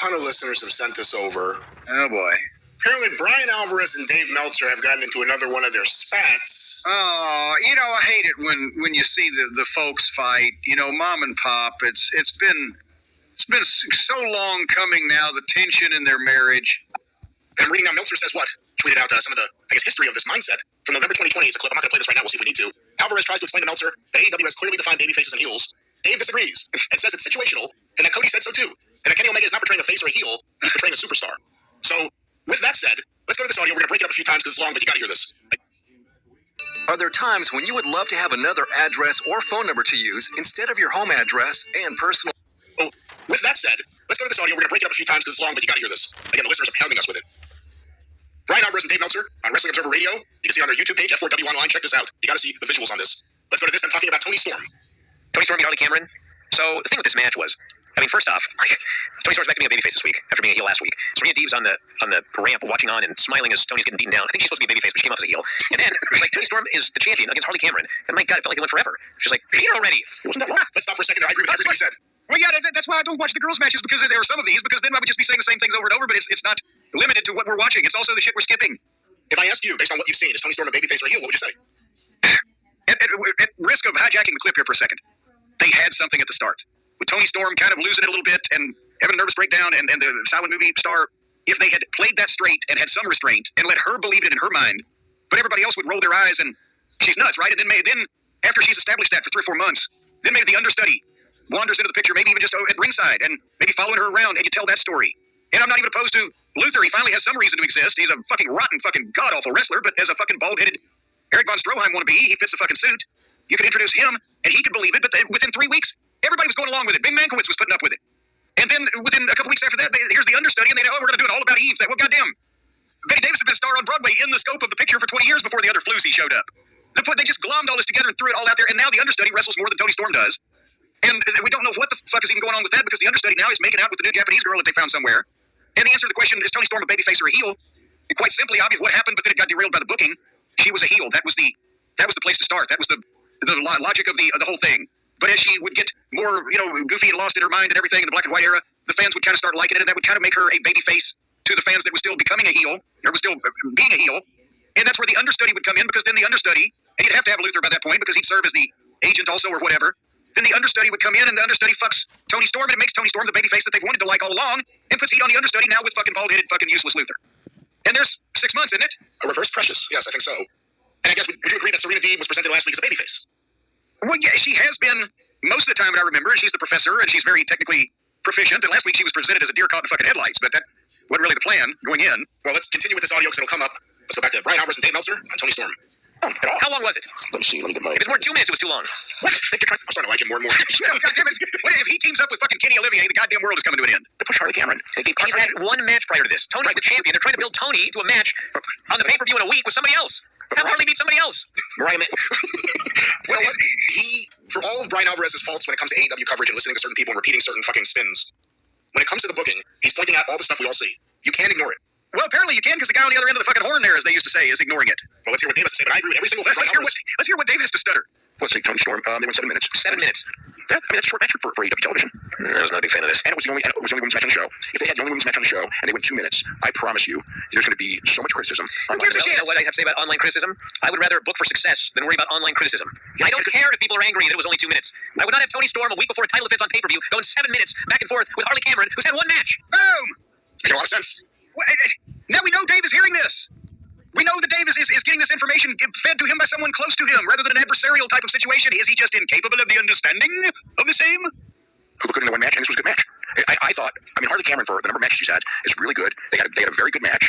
ton of listeners have sent this over. Oh, boy. Apparently, Bryan Alvarez and Dave Meltzer have gotten into another one of their spats. Oh, I hate it when you see the folks fight. Mom and pop. It's been so long coming now. The tension in their marriage. And I'm reading now. Meltzer says what? Tweeted out some of the history of this mindset from November 2020. It's a clip. I'm not going to play this right now. We'll see if we need to. Alvarez tries to explain to Meltzer that AEW has clearly defined baby faces and heels. Dave disagrees and says it's situational, and that Cody said so too, and that Kenny Omega is not portraying a face or a heel. He's portraying a superstar. So, with that said, let's go to this audio. We're going to break it up a few times because it's long, but you got to hear this. Are there times when you would love to have another address or phone number to use instead of your home address and personal? Oh, with that said, let's go to this audio. We're going to break it up a few times because it's long, but you got to hear this. Again, the listeners are pounding us with it. Bryan Alvarez and Dave Meltzer on Wrestling Observer Radio. You can see it on their YouTube page, F4W Online. Check this out. You got to see the visuals on this. Let's go to this. I'm talking about Toni Storm. Toni Storm and Harley Cameron. So the thing with this match was, first off, Toni Storm's back to being a babyface this week after being a heel last week. Serena Deeb's on the ramp watching on and smiling as Tony's getting beaten down. I think she's supposed to be a babyface, but she came off as a heel. And then it was like Toni Storm is the champion against Harley Cameron. And my God, it felt like it went forever. She's like, beat her already. It wasn't that long. Let's stop for a second there. I agree with everything he said. Well, yeah, that's why I don't watch the girls' matches, because there are some of these, because then I would just be saying the same things over and over, but it's not limited to what we're watching. It's also the shit we're skipping. If I ask you, based on what you've seen, is Toni Storm a babyface or a heel, what would you say? At risk of hijacking the clip here for a second, they had something at the start. With Toni Storm kind of losing it a little bit and having a nervous breakdown and the silent movie star, if they had played that straight and had some restraint and let her believe it in her mind, but everybody else would roll their eyes and she's nuts, right? And then after she's established that for 3 or 4 months, then maybe the understudy wanders into the picture, maybe even just at ringside and maybe following her around, and you tell that story. And I'm not even opposed to Luther. He finally has some reason to exist. He's a fucking rotten, fucking god-awful wrestler, but as a fucking bald-headed Eric Von Stroheim wannabe, he fits the fucking suit. You could introduce him, and he could believe it, but within 3 weeks, everybody was going along with it. Bing Mankiewicz was putting up with it. And then within a couple weeks after that, here's the understudy, and they know, we're going to do it all about Eve. Well, goddamn. Betty Davis had been a star on Broadway in the scope of the picture for 20 years before the other floozy showed up. They just glommed all this together and threw it all out there, and now the understudy wrestles more than Toni Storm does. And we don't know what the fuck is even going on with that, because the understudy now is making out with the new Japanese girl that they found somewhere. And the answer to the question, is Toni Storm a babyface or a heel? And quite simply, obvious what happened, but then it got derailed by the booking. She was a heel. That was the place to start. That was the logic of the whole thing. But as she would get more, goofy and lost in her mind and everything in the black and white era, the fans would kind of start liking it, and that would kind of make her a babyface to the fans that was still becoming a heel, or was still being a heel. And that's where the understudy would come in, because then the understudy, and you'd have to have Luther by that point, because he'd serve as the agent also or whatever. Then the understudy would come in, and the understudy fucks Toni Storm, and it makes Toni Storm the babyface that they've wanted to like all along, and puts heat on the understudy now with fucking bald-headed, fucking useless Luther. And there's 6 months, isn't it? A reverse Precious. Yes, I think so. And I guess, would you agree that Serena Deeb was presented last week as a babyface? Well, yeah, she has been most of the time that I remember, and she's the professor, and she's very technically proficient, and last week she was presented as a deer caught in fucking headlights, but that wasn't really the plan going in. Well, let's continue with this audio, because it'll come up. Let's go back to Bryan Alvarez and Dave Meltzer on Toni Storm. How long was it? Let me see. Let me get my... If it's more than 2 minutes, it was too long. What? I'm starting to like him more and more. God damn it. If he teams up with fucking Kenny Olivier, the goddamn world is coming to an end. They push Harley Cameron. She's had 1 match prior to this. Tony's the champion. They're trying to build Toni to a match on the pay-per-view in a week with somebody else. Have Harley beat somebody else. Bryan, well, for all of Bryan Alvarez's faults when it comes to AEW coverage and listening to certain people and repeating certain fucking spins, when it comes to the booking, he's pointing out all the stuff we all see. You can't ignore it. Well, apparently you can, because the guy on the other end of the fucking horn there, as they used to say, is ignoring it. Well, let's hear what Dave has to say, but I agree with every single thing. Let's hear what Dave has to stutter. Let's say Toni Storm. They went 7 minutes. 7 minutes. Yeah, that's a short match for AEW television. I was not a big fan of this. And it was the only women's match on the show. If they had the only women's match on the show and they went 2 minutes, I promise you, there's going to be so much criticism. You know what I have to say about online criticism? I would rather book for success than worry about online criticism. I don't care if people are angry that it was only 2 minutes. I would not have Toni Storm a week before a title defense on pay-per-view going 7 minutes back and forth with Harley Cameron, who's had 1 match. Boom! Makes a lot of sense. Now we know Dave is hearing this. We know that Dave is getting this information fed to him by someone close to him, rather than an adversarial type of situation. Is he just incapable of the understanding of the same? Cooper couldn't win a match, and this was a good match. I thought, Harley Cameron, for the number of matches she's had, is really good. They had a very good match.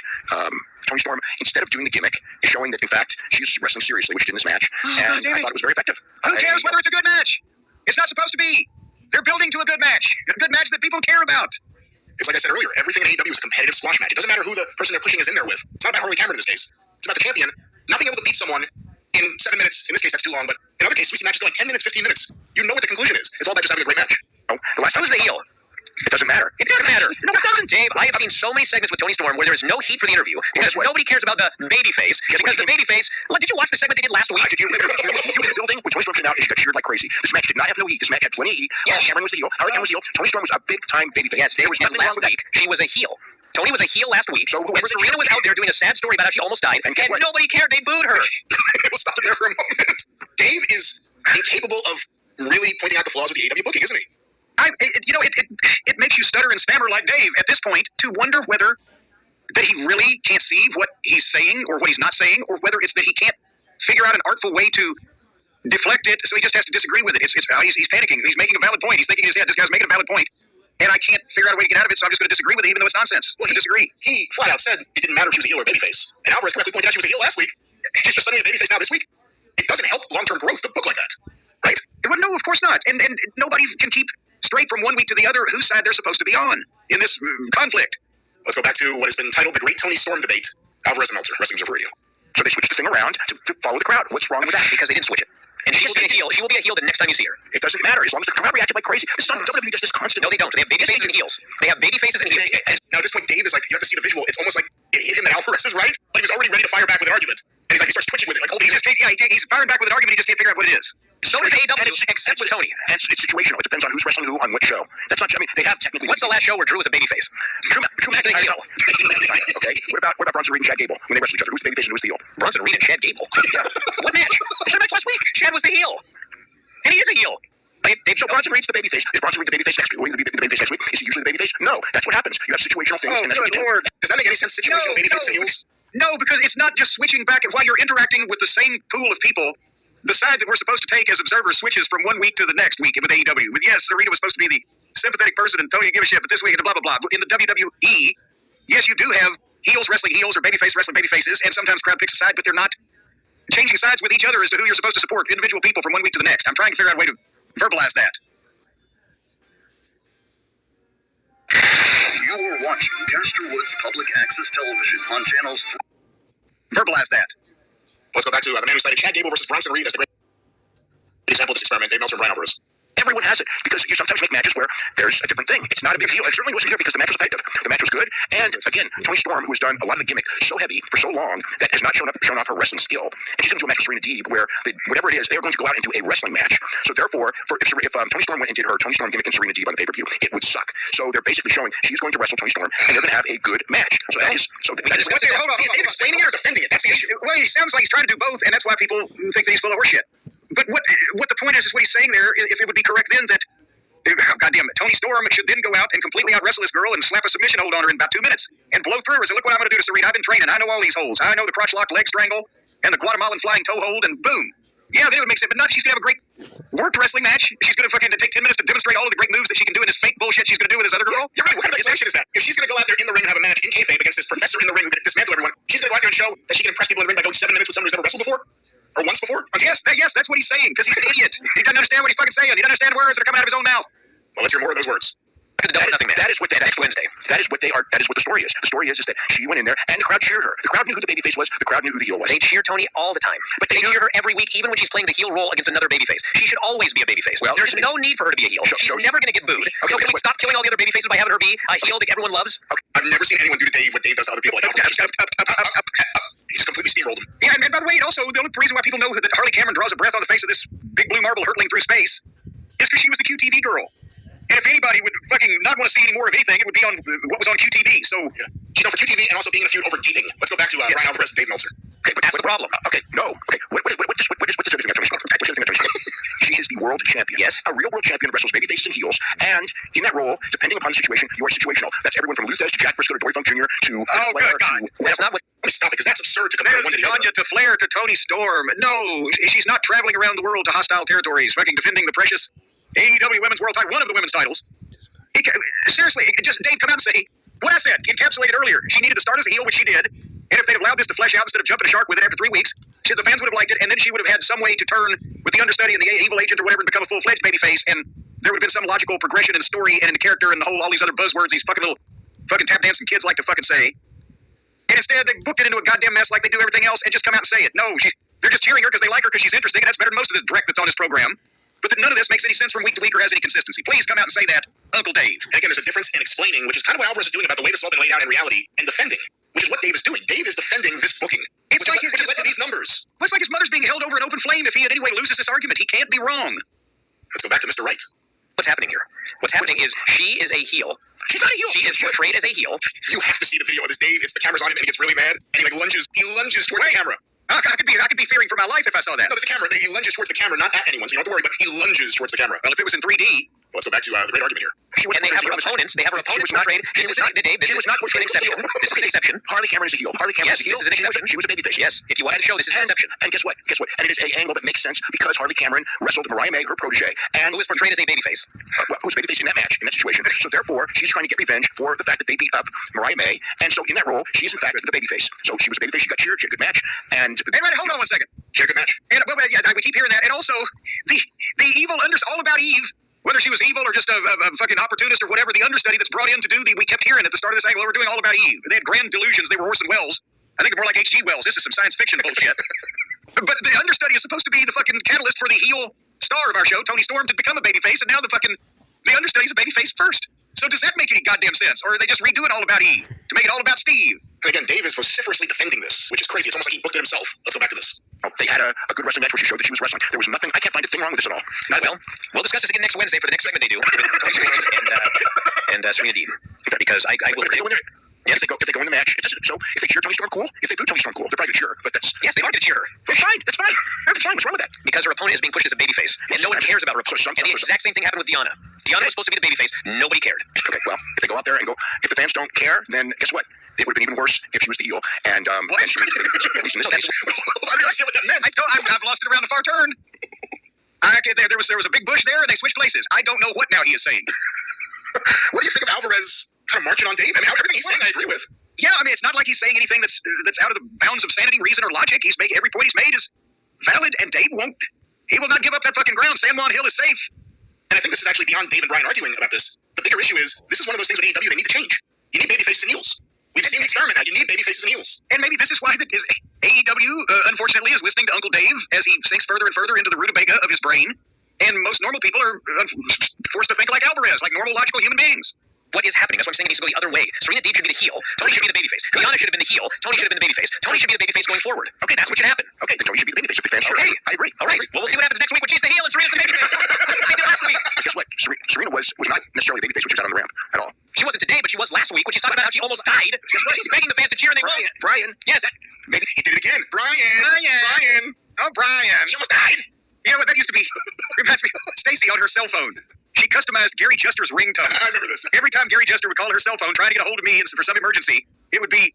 Toni Storm, instead of doing the gimmick, is showing that, in fact, she's wrestling seriously, which she did in this match. And I thought it was very effective. Who cares whether it's a good match? It's not supposed to be. They're building to a good match that people care about. It's like I said earlier, everything in AEW is a competitive squash match. It doesn't matter who the person they're pushing is in there with. It's not about Harley Cameron in this case. It's about the champion not being able to beat someone in 7 minutes. In this case, that's too long, but in other cases, we see matches go like 10 minutes, 15 minutes. You know what the conclusion is. It's all about just having a great match. Oh, the last time Who's the heel? It doesn't matter. It does matter. No, it doesn't. Dave, I have seen so many segments with Tony Storm where there is no heat for the interview because nobody cares about the babyface. Because the babyface. Well, did you watch the segment they did last week? Did you in the building when Tony Storm came out and she got cheered like crazy? This match did not have no heat. This match had plenty of heat. Yeah. Cameron was the heel. Harley Cameron was the heel. Tony Storm was a big time babyface. Yes, Dave, there was and nothing wrong last with that. week she was a heel. Tony was a heel last week, So and whoever Serena was out there doing a sad story about how she almost died, And and guess what? nobody cared. They booed her. We'll stop it there for a moment. Dave is incapable of really pointing out the flaws with the AEW booking, isn't he? It makes you stutter and stammer like Dave at this point to wonder whether that he really can't see what he's saying or what he's not saying, or whether it's that he can't figure out an artful way to deflect it, so he just has to disagree with it. He's panicking. He's making a valid point. He's thinking in his head, this guy's making a valid point, and I can't figure out a way to get out of it, so I'm just going to disagree with it, even though it's nonsense. Well, I disagree. He flat out said it didn't matter if she was a heel or a babyface. And Alvarez correctly pointed out she was a heel last week. She's just suddenly a babyface now this week. It doesn't help long-term growth to book like that, right? Well, no, of course not. And nobody can keep straight from one week to the other whose side they're supposed to be on in this conflict. Let's go back to what has been titled the Great Tony Storm Debate. Alvarez and Meltzer, Wrestling Observer Radio. So they switched the thing around to follow the crowd. What's wrong with that? Because they didn't switch it. And she will be a heel. She will be a heel the next time you see her. It doesn't matter as long as the crowd reacted like crazy. This is not WWE does this constantly. No, they don't. They have baby faces and heels. They have baby faces and heels. Now at this point, Dave is like, you have to see the visual. It's almost like it hit him that Alvarez is right. Like he was already ready to fire back with an argument. And he's like, he starts twitching with it. Like, oh, He's firing back with an argument. He just can't figure out what it is. So does AEW, except with Tony. And it's situational. It depends on who's wrestling who on which show. That's not. I mean, they have technically. What's the last show where Drew was a babyface? Drew McIntyre. heel. Okay. What about Bronson Reed and Chad Gable when they wrestle each other? Who's the babyface and who's the heel? Bronson Reed and Chad Gable. What match? They had a match last week. Chad was the heel. And he is a heel. So Bronson Reed's the babyface. Is Bronson Reed the babyface next week? Will he be the babyface next week? Is he usually the babyface? No. That's what happens. You have situational things. Oh, and that's what good you do. Lord. Does that make any sense? Situational babyface and heels? No, because it's not just switching back. While you're interacting with the same pool of people, the side that we're supposed to take as observers switches from one week to the next week with AEW. But yes, Serena was supposed to be the sympathetic person and Tony didn't give a shit, but this week and blah, blah, blah. In the WWE, yes, you do have heels wrestling heels or babyface wrestling babyfaces, and sometimes crowd picks a side, but they're not changing sides with each other as to who you're supposed to support, individual people from one week to the next. I'm trying to figure out a way to verbalize that. You're watching Casterwood's Public Access Television on channels. Verbalize that. Let's go back to the man who cited Chad Gable versus Bronson Reed as the great example of this experiment, Dave Meltzer and Bryan Alvarez. Everyone has it, because you sometimes make matches where there's a different thing. It's not a big deal. It certainly wasn't here because the match was effective. The match was good. And again, Tony Storm, who has done a lot of the gimmick so heavy for so long that has not shown off her wrestling skill. And she's into a match with Serena Deeb where whatever it is, they are going to go out and do a wrestling match. So therefore, if Tony Storm went and did her Tony Storm gimmick and Serena Deeb on the pay-per-view, it would suck. So they're basically showing she's going to wrestle Tony Storm and they're going to have a good match. So that is Hold on. See, is Dave explaining it or defending it? That's the issue. Well, he sounds like he's trying to do both, and that's why people think that he's full of horseshit. But what the point is what he's saying there, if it would be correct then, that goddamn it, Tony Storm should then go out and completely out-wrestle this girl and slap a submission hold on her in about 2 minutes and blow through her and say, look what I'm going to do to Serena. I've been training. I know all these holds. I know the crotch lock, leg strangle, and the Guatemalan flying toe hold, and boom. Yeah, then it would make sense. But not, she's going to have a great worked wrestling match. She's going to fucking take 10 minutes to demonstrate all of the great moves that she can do in this fake bullshit she's going to do with this other girl. You're right. What kind of accusation is that? If she's going to go out there in the ring and have a match in kayfabe against this professor in the ring who can dismantle everyone, she's going to go out there and show that she can impress people in the ring by going 7 minutes with someone who's never wrestled before? Or once before? Yes, that's what he's saying, because he's an idiot. He doesn't understand what he's fucking saying. He doesn't understand words that are coming out of his own mouth. Well, let's hear more of those words. That is what they are. That is what the story is. The story is that she went in there and the crowd cheered her. The crowd knew who the babyface was. The crowd knew who the heel was. They cheer Tony all the time. But they cheer her every week, even when she's playing the heel role against another babyface. She should always be a babyface. Well, there's no need for her to be a heel. She's never going to get booed. Okay, so can we stop killing all the other babyfaces by having her be a heel that everyone loves? Okay, I've never seen anyone do to Dave what Dave does to other people. Like, he just completely steamrolled him. Yeah, and by the way, also, the only reason why people know that Harley Cameron draws a breath on the face of this big blue marble hurtling through space is because she was the QTV girl. And if anybody would fucking not want to see any more of anything, it would be on what was on QTV. So yeah. She's known for QTV and also being in a feud over dating. Let's go back to Bryan Alvarez and Dave Meltzer. Okay, that's the problem. Okay, no. Okay, what's the other thing about Tony Storm? What's the other thing about Tony Storm? She is the world champion. Yes. A real world champion wrestles babyfaces and heels, and in that role, depending upon the situation, you are situational. That's everyone from Luthez to Jack Briscoe to Dory Funk Jr. to Flair to... That's not what... Stop it, because that's absurd to compare one to the other. Tanya to Flair to Tony Storm. No, she's not traveling around the world to hostile territories, fucking defending the precious AEW Women's World Title, one of the women's titles. Seriously, just Dave, come out and say what I said, encapsulated earlier. She needed to start as a heel, which she did. And if they'd allowed this to flesh out instead of jumping a shark with it after 3 weeks, the fans would have liked it, and then she would have had some way to turn with the understudy and the evil agent or whatever and become a full-fledged babyface, and there would have been some logical progression in story and in the character and all these other buzzwords these fucking tap dancing kids like to fucking say. And instead, they booked it into a goddamn mess like they do everything else and just come out and say it. No, they're just cheering her because they like her because she's interesting, and that's better than most of this dreck that's on this program. But that none of this makes any sense from week to week or has any consistency. Please come out and say that. Uncle Dave. And again, there's a difference in explaining, which is kind of what Alvarez is doing about the way this has all been laid out in reality, and defending, which is what Dave is doing. Dave is defending this booking. It's like which has led to these numbers. Well, it's like his mother's being held over an open flame. If he in any way loses this argument, he can't be wrong. Let's go back to Mr. Wright. What's happening here? What's happening is she is a heel. She's not a heel. She is portrayed as a heel. You have to see the video of this. Dave, it's the camera's on him and he gets really mad and he lunges towards the camera. I could be fearing for my life if I saw that. No, there's a camera. He lunges towards the camera, not at anyone, so you don't have to worry, but he lunges towards the camera. Well, if it was in 3D. Let's go back to the great argument here. And they have her opponents. They have her opponents portrayed. This is an exception. This is an exception. Harley Cameron is a heel. Harley Cameron is a heel. This is an exception. She was a babyface. Yes. If you watch the show, this is an exception. And guess what? And it is an angle that makes sense because Harley Cameron wrestled Mariah May, her protege, and who was portrayed as a babyface. Who was a babyface in that match, in that situation. So therefore, she's trying to get revenge for the fact that they beat up Mariah May, and so in that role, she is in fact the babyface. So she was a babyface. She got cheered. She had a good match, and hey, right, hold on 1 second. She had a good match. And well, yeah, we keep hearing that, and also the evil all about Eve. Whether she was evil or just a fucking opportunist or whatever, the understudy that's brought in to do we kept hearing at the start of this angle, we're doing all about Eve. They had grand delusions. They were Orson Welles. I think they're more like H.G. Wells. This is some science fiction bullshit. But the understudy is supposed to be the fucking catalyst for the heel star of our show, Tony Storm, to become a babyface, and now the understudy's a babyface first. So does that make any goddamn sense? Or are they just redoing all about Eve to make it all about Steve? And again, Dave is vociferously defending this, which is crazy. It's almost like he booked it himself. Let's go back to this. They had a good wrestling match where she showed that she was wrestling. There was nothing. I can't find a thing wrong with this at all. Well, we'll discuss this again next Wednesday for the next segment they do with Tony Storm and Serena Deeb. Because I will. If they go in there, yes, if they go in the match, so if they cheer Tony Storm, cool. If they boo Tony Storm, cool. They're probably gonna cheer her, but that's yes, they are going to cheer her. That's fine. That's fine. That's fine. What's wrong with that? Because her opponent is being pushed as a babyface, and no one cares about her opponent. And the exact same thing happened with Deanna. Deanna was supposed to be the babyface. Nobody cared. Okay, well, if they go out there and go, if the fans don't care, then guess what? It would have been even worse if she was the heel. And what? And she was the babyface. At least in this case. I don't understand what that meant. I've lost it around the far turn. There was a big bush there, and they switched places. I don't know what now he is saying. What do you think of Alvarez kind of marching on Dave? I mean, everything he's saying, I agree with. Yeah, I mean, it's not like he's saying anything that's out of the bounds of sanity, reason, or logic. Every point he's made is valid, and Dave won't. He will not give up that fucking ground. San Juan Hill is safe. And I think this is actually beyond Dave and Bryan arguing about this. The bigger issue is this is one of those things with AEW they need to change. You need babyfaces and heels. We've seen the experiment now. You need babyfaces and heels. And maybe this is why AEW, unfortunately, is listening to Uncle Dave as he sinks further and further into the rutabaga of his brain. And most normal people are forced to think like Alvarez, like normal, logical human beings. What is happening? That's what I'm saying. It needs to go the other way. Serena Deeb should be the heel. Tony should be the babyface. Deanna should have been the heel. Tony should have been the babyface. Tony should be the babyface going forward. Okay, that's what should happen. Okay, then Tony should be the babyface if the fans cheer. Okay. I agree. All right. Well, we'll see what happens next week when she's the heel and Serena's the babyface. That's what they did last week. Guess what? Serena was not necessarily a babyface when she was out on the ramp at all. She wasn't today, but she was last week when she's talking about how she almost died. She's begging the fans to cheer and they won't. Bryan. Yes. Maybe he did it again. Bryan. Oh, Bryan. She almost died. Yeah, well, that used to be. Reminds me. Stacy on her cell phone. She customized Gary Jester's ringtone. I remember this. Every time Gary Jester would call her cell phone trying to get a hold of me for some emergency, it would be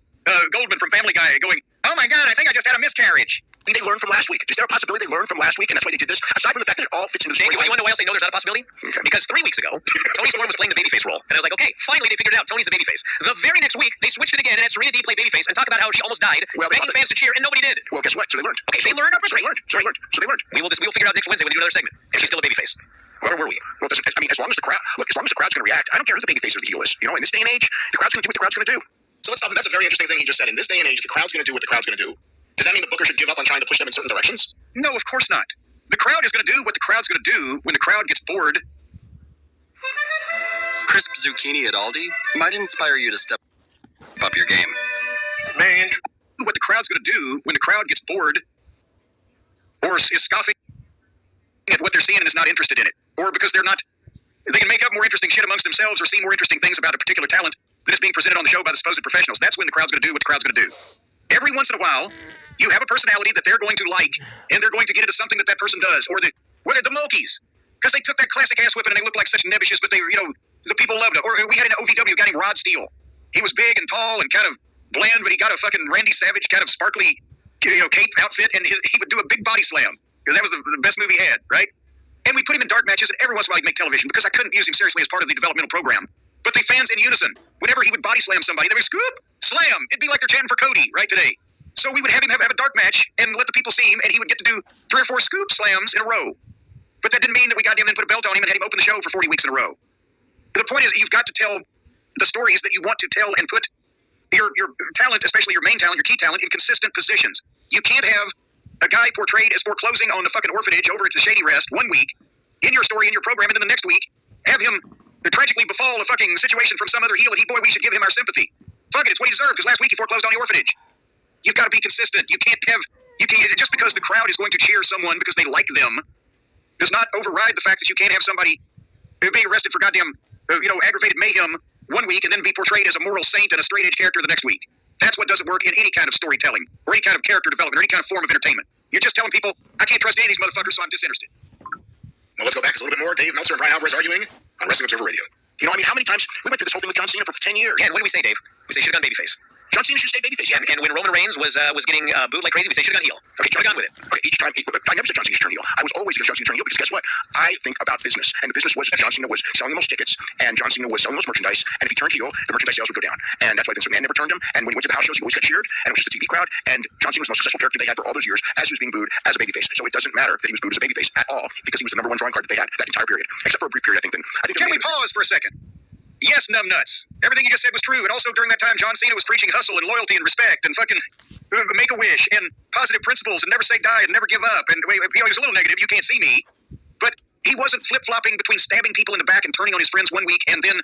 Goldman from Family Guy going, "Oh my God, I think I just had a miscarriage." They learned from last week. Is there a possibility they learned from last week and that's why they did this? Aside from the fact that it all fits into the Dave, story. you want to know why I say no, there's not a possibility? Okay. Because 3 weeks ago, Tony Storm was playing the babyface role. And I was like, okay, finally they figured it out. Tony's the babyface. The very next week, they switched it again and had Serena Deeb play babyface and talk about how she almost died, begging fans to cheer, and nobody did. Well, guess what? So they learned. Okay, so they learned. So they learned. We will figure it out next Wednesday when we do another segment. And she's still a babyface. Where were we? Well, I mean, as long as the crowd's going to react, I don't care who the babyface or the heel is. You know, in this day and age, the crowd's going to do what the crowd's going to do. So let's stop. That's a very interesting thing he just said. In this day and age, the crowd's going to do what the crowd's going to do. Does that mean the booker should give up on trying to push them in certain directions? No, of course not. The crowd is going to do what the crowd's going to do when the crowd gets bored. Crisp zucchini at Aldi might inspire you to step up your game. Man, what the crowd's going to do when the crowd gets bored or is scoffing at what they're seeing and is not interested in it, or because they can make up more interesting shit amongst themselves or see more interesting things about a particular talent that is being presented on the show by the supposed professionals. That's when the crowd's going to do what the crowd's going to do. Every once in a while, you have a personality that they're going to like, and they're going to get into something that person does, or whether the Mulkeys, because they took that classic ass whipping and they looked like such nebbishes, but the people loved it. Or we had an OVW guy named Rod Steele. He was big and tall and kind of bland, but he got a fucking Randy Savage kind of sparkly, cape outfit, and he would do a big body slam because that was the best move he had, right? And we put him in dark matches, and every once in a while he'd make television because I couldn't use him seriously as part of the developmental program. But the fans in unison, whenever he would body slam somebody, they would scoop, slam. It'd be like they're chanting for Cody right today. So we would have him have a dark match and let the people see him, and he would get to do 3 or 4 scoop slams in a row. But that didn't mean that we got him and put a belt on him and had him open the show for 40 weeks in a row. The point is, you've got to tell the stories that you want to tell and put your talent, especially your main talent, your key talent, in consistent positions. You can't have a guy portrayed as foreclosing on the fucking orphanage over at the Shady Rest one week in your story, in your program, and then the next week have him tragically befall a fucking situation from some other heel, and we should give him our sympathy. Fuck it, it's what he deserved, because last week he foreclosed on the orphanage. You've got to be consistent. You can't just because the crowd is going to cheer someone because they like them does not override the fact that you can't have somebody being arrested for goddamn, aggravated mayhem one week and then be portrayed as a moral saint and a straight edge character the next week. That's what doesn't work in any kind of storytelling or any kind of character development or any kind of form of entertainment. You're just telling people, I can't trust any of these motherfuckers, so I'm disinterested. Well, let's go back just a little bit more. Dave Meltzer and Bryan Alvarez arguing on Wrestling Observer Radio. How many times we went through this whole thing with John Cena for 10 years? Yeah, and what did we say, Dave? We say should have gone babyface. John Cena should stay babyface. Yeah, and when Roman Reigns was getting booed like crazy, we say should have gone heel. Okay, should have gone with it. Okay, each time, I never said John Cena should turn heel. I was always against John Cena turn heel because guess what? I think about business, and the business was John Cena was selling the most tickets, and John Cena was selling the most merchandise, and if he turned heel, the merchandise sales would go down. And that's why Vince McMahon never turned him, and when he went to the house shows, he always got cheered, and it was just a TV crowd, and John Cena was the most successful character they had for all those years as he was being booed as a babyface. So it doesn't matter that he was booed as a babyface at all because he was the number one drawing card that they had that entire period, except for a brief period, I think. Can we pause for a second? Yes, numbnuts. Everything you just said was true, and also during that time, John Cena was preaching hustle and loyalty and respect and fucking make a wish and positive principles and never say die and never give up. And he was a little negative. You can't see me, but he wasn't flip-flopping between stabbing people in the back and turning on his friends one week and then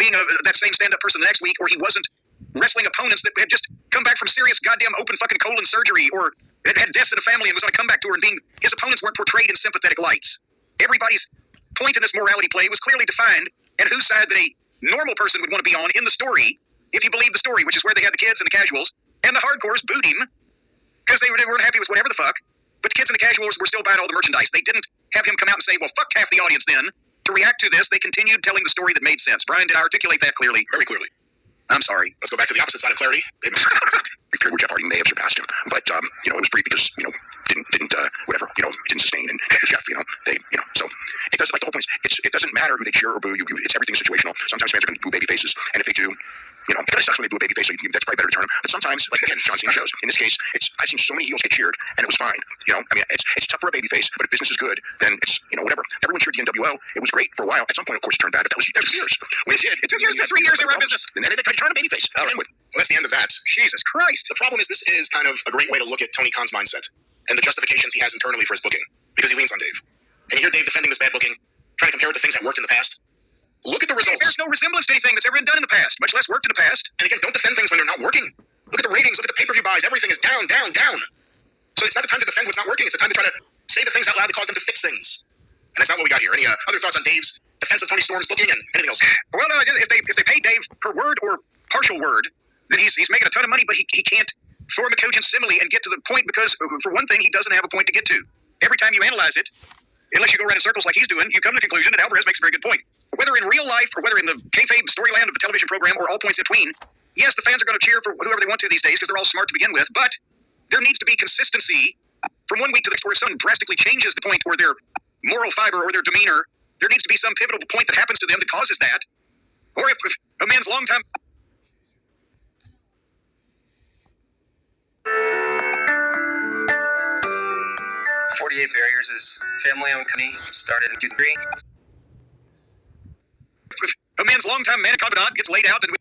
being that same stand-up person the next week, or he wasn't wrestling opponents that had just come back from serious goddamn open fucking colon surgery or had deaths in a family and was on a comeback tour, and his opponents weren't portrayed in sympathetic lights. Everybody's point in this morality play was clearly defined, and whose side that a normal person would want to be on in the story, if you believe the story, which is where they had the kids and the casuals, and the hardcores booed him because they weren't happy with whatever the fuck, but the kids and the casuals were still buying all the merchandise. They didn't have him come out and say, well, fuck half the audience then. To react to this, they continued telling the story that made sense. Bryan, did I articulate that clearly? Very clearly. I'm sorry. Let's go back to the opposite side of clarity. Brief period where Jeff Hardy may have surpassed him, but it was brief because didn't sustain, and Jeff, so it doesn't, like, the whole point is it doesn't matter who they cheer or boo. It's everything situational. Sometimes fans are going to boo baby faces, and if they do, it kind of sucks when they boo a baby face, so that's probably better to turn them. But sometimes, like again, John Cena shows. In this case, I've seen so many heels get cheered, and it was fine. It's tough for a baby face, but if business is good, then it's whatever. Everyone cheered the NWO. It was great for a while. At some point, of course, it turned bad, but that was years. When it did, it took years to 3 years they were in business, and then they tried to turn a baby face. Well, that's the end of that. Jesus Christ. The problem is this is kind of a great way to look at Tony Khan's mindset and the justifications he has internally for his booking, because he leans on Dave. And you hear Dave defending this bad booking, trying to compare it to things that worked in the past. Look at the results. There's no resemblance to anything that's ever been done in the past, much less worked in the past. And again, don't defend things when they're not working. Look at the ratings, look at the pay-per-view buys, everything is down. So it's not the time to defend what's not working, it's the time to try to say the things out loud that cause them to fix things. And that's not what we got here. Any other thoughts on Dave's defense of Tony Storm's booking and anything else? Well, no, if they pay Dave per word or partial word, then he's making a ton of money, but he can't form a cogent simile and get to the point because, for one thing, he doesn't have a point to get to. Every time you analyze it, unless you go around in circles like he's doing, you come to the conclusion that Alvarez makes a very good point. Whether in real life or whether in the kayfabe storyland of the television program or all points in between, yes, the fans are going to cheer for whoever they want to these days because they're all smart to begin with, but there needs to be consistency from one week to the next where if someone drastically changes the point or their moral fiber or their demeanor, there needs to be some pivotal point that happens to them that causes that. Or if a man's long time... 48 Barriers is family-owned company, started in 2003. If a man's longtime man confidant gets laid out and we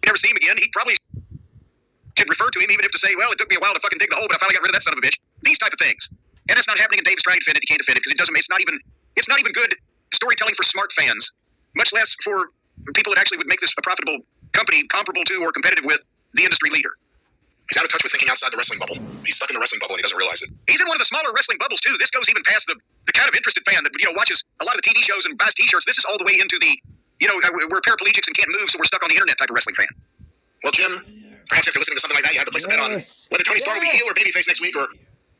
never see him again, he probably should refer to him, even if to say, well, it took me a while to fucking dig the hole, but I finally got rid of that son of a bitch. These type of things. And that's not happening, and Dave's trying to defend it. He can't defend it because it's not even good storytelling for smart fans, much less for people that actually would make this a profitable company comparable to or competitive with the industry leader. He's out of touch with thinking outside the wrestling bubble. He's stuck in the wrestling bubble and he doesn't realize it. He's in one of the smaller wrestling bubbles too. This goes even past the kind of interested fan that watches a lot of the TV shows and buys T-shirts. This is all the way into the we're paraplegics and can't move, so we're stuck on the internet type of wrestling fan. Well, Jim, perhaps after listening to something like that, you have to place a bet on whether Tony Storm will be heel or babyface next week, or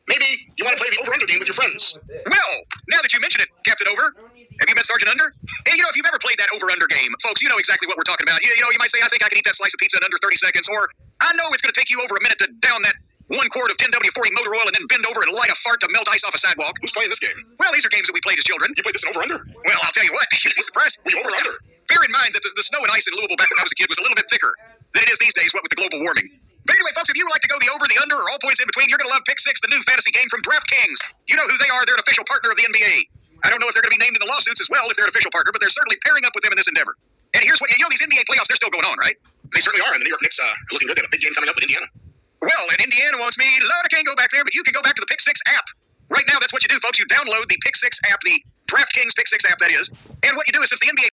maybe you want to play the over-under game with your friends. Well, now that you mention it, Captain Over, have you met Sergeant Under? Hey, if you've ever played that over-under game, folks, you know exactly what we're talking about. You might say, I think I can eat that slice of pizza in under 30 seconds, or I know it's going to take you over a minute to down that 1 quart of 10W40 motor oil and then bend over and light a fart to melt ice off a sidewalk. Who's playing this game? Well, these are games that we played as children. You played this in over-under? Well, I'll tell you what, you'd be surprised. We over-under. Bear in mind that the snow and ice in Louisville back when I was a kid was a little bit thicker than it is these days, what with the global warming. But anyway, folks, if you would like to go the over, the under, or all points in between, you're going to love Pick 6, the new fantasy game from DraftKings. You know who they are. They're an official partner of the NBA. I don't know if they're going to be named in the lawsuits as well if they're an official partner, but they're certainly pairing up with them in this endeavor. And here's what, these NBA playoffs, they're still going on, right? They certainly are, and the New York Knicks are looking good. They have a big game coming up in Indiana. Well, and Indiana wants me. Lord, I can't go back there, but you can go back to the Pick 6 app. Right now, that's what you do, folks. You download the Pick 6 app, the DraftKings Pick 6 app, that is. And what you do is, since the NBA